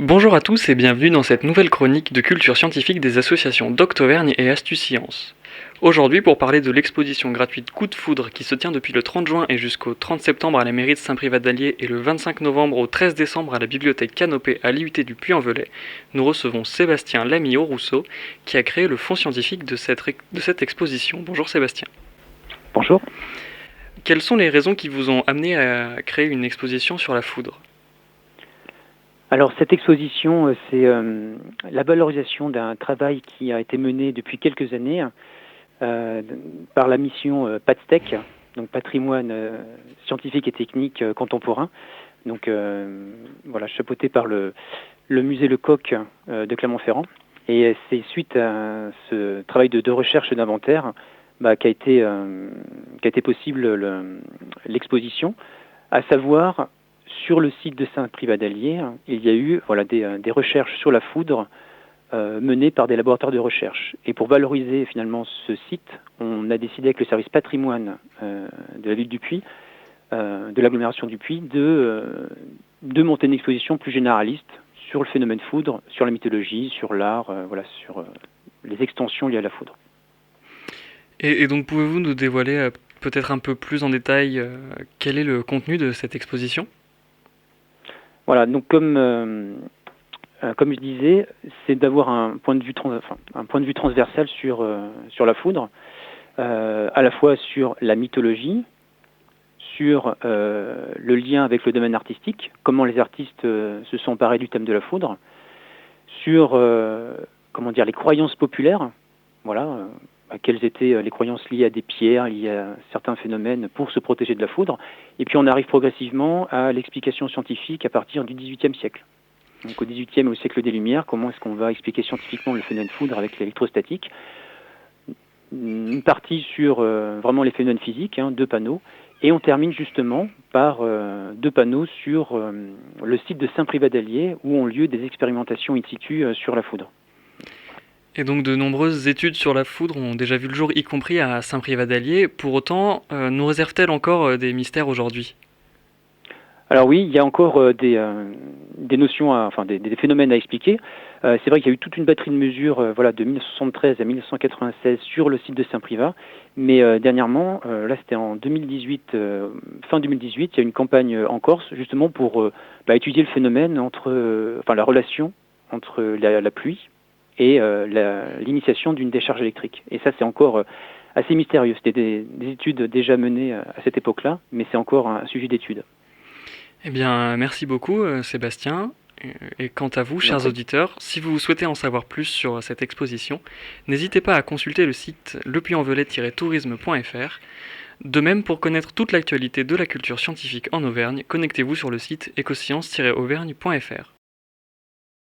Bonjour à tous et bienvenue dans cette nouvelle chronique de culture scientifique des associations Doctovergne et Astucience. Aujourd'hui, pour parler de l'exposition gratuite Coup de foudre qui se tient depuis le 30 juin et jusqu'au 30 septembre à la mairie de Saint-Privat-d'Allier et le 25 novembre au 13 décembre à la bibliothèque Canopée à l'IUT du Puy-en-Velay, nous recevons Sébastien Lamillot-Rousseau qui a créé le fond scientifique de cette exposition. Bonjour Sébastien. Bonjour. Quelles sont les raisons qui vous ont amené à créer une exposition sur la foudre ? Alors cette exposition, c'est la valorisation d'un travail qui a été mené depuis quelques années par la mission PATSTEC, donc Patrimoine scientifique et technique contemporain. Donc voilà, chapeauté par le musée Lecoq de Clermont-Ferrand. Et c'est suite à ce travail de recherche et d'inventaire qu'a été possible l'exposition, à savoir sur le site de Saint-Privat-d'Allier, il y a eu des recherches sur la foudre menées par des laboratoires de recherche. Et pour valoriser finalement ce site, on a décidé avec le service patrimoine de la ville du Puy, de l'agglomération du Puy, de monter une exposition plus généraliste sur le phénomène foudre, sur la mythologie, sur l'art, sur les extensions liées à la foudre. Et donc pouvez-vous nous dévoiler peut-être un peu plus en détail quel est le contenu de cette exposition ? Voilà, donc comme je disais, c'est d'avoir un point de vue transversal sur la foudre, à la fois sur la mythologie, sur le lien avec le domaine artistique, comment les artistes se sont emparés du thème de la foudre, sur les croyances populaires, quelles étaient les croyances liées à des pierres, liées à certains phénomènes pour se protéger de la foudre. Et puis on arrive progressivement à l'explication scientifique à partir du XVIIIe siècle. Donc au XVIIIe et au siècle des Lumières, comment est-ce qu'on va expliquer scientifiquement le phénomène foudre avec l'électrostatique. Une partie sur vraiment les phénomènes physiques, 2 panneaux. Et on termine justement par 2 panneaux sur le site de Saint-Privat-d'Allier où ont lieu des expérimentations in situ sur la foudre. Et donc de nombreuses études sur la foudre ont déjà vu le jour, y compris à Saint-Privat-d'Allier. Pour autant, nous réserve-t-elle encore des mystères aujourd'hui ? Alors oui, il y a encore des notions, des phénomènes à expliquer. C'est vrai qu'il y a eu toute une batterie de mesures de 1973 à 1996 sur le site de Saint-Privat, mais dernièrement, là c'était en 2018, fin 2018, il y a une campagne en Corse justement pour étudier le phénomène la relation entre la pluie et l'initiation d'une décharge électrique. Et ça c'est encore assez mystérieux. C'était des études déjà menées à cette époque-là, mais c'est encore un sujet d'étude. Eh bien, merci beaucoup Sébastien. Et quant à vous, chers auditeurs, si vous souhaitez en savoir plus sur cette exposition, n'hésitez pas à consulter le site lepuyenvelay-tourisme.fr. De même, pour connaître toute l'actualité de la culture scientifique en Auvergne, connectez-vous sur le site ecosciences-auvergne.fr.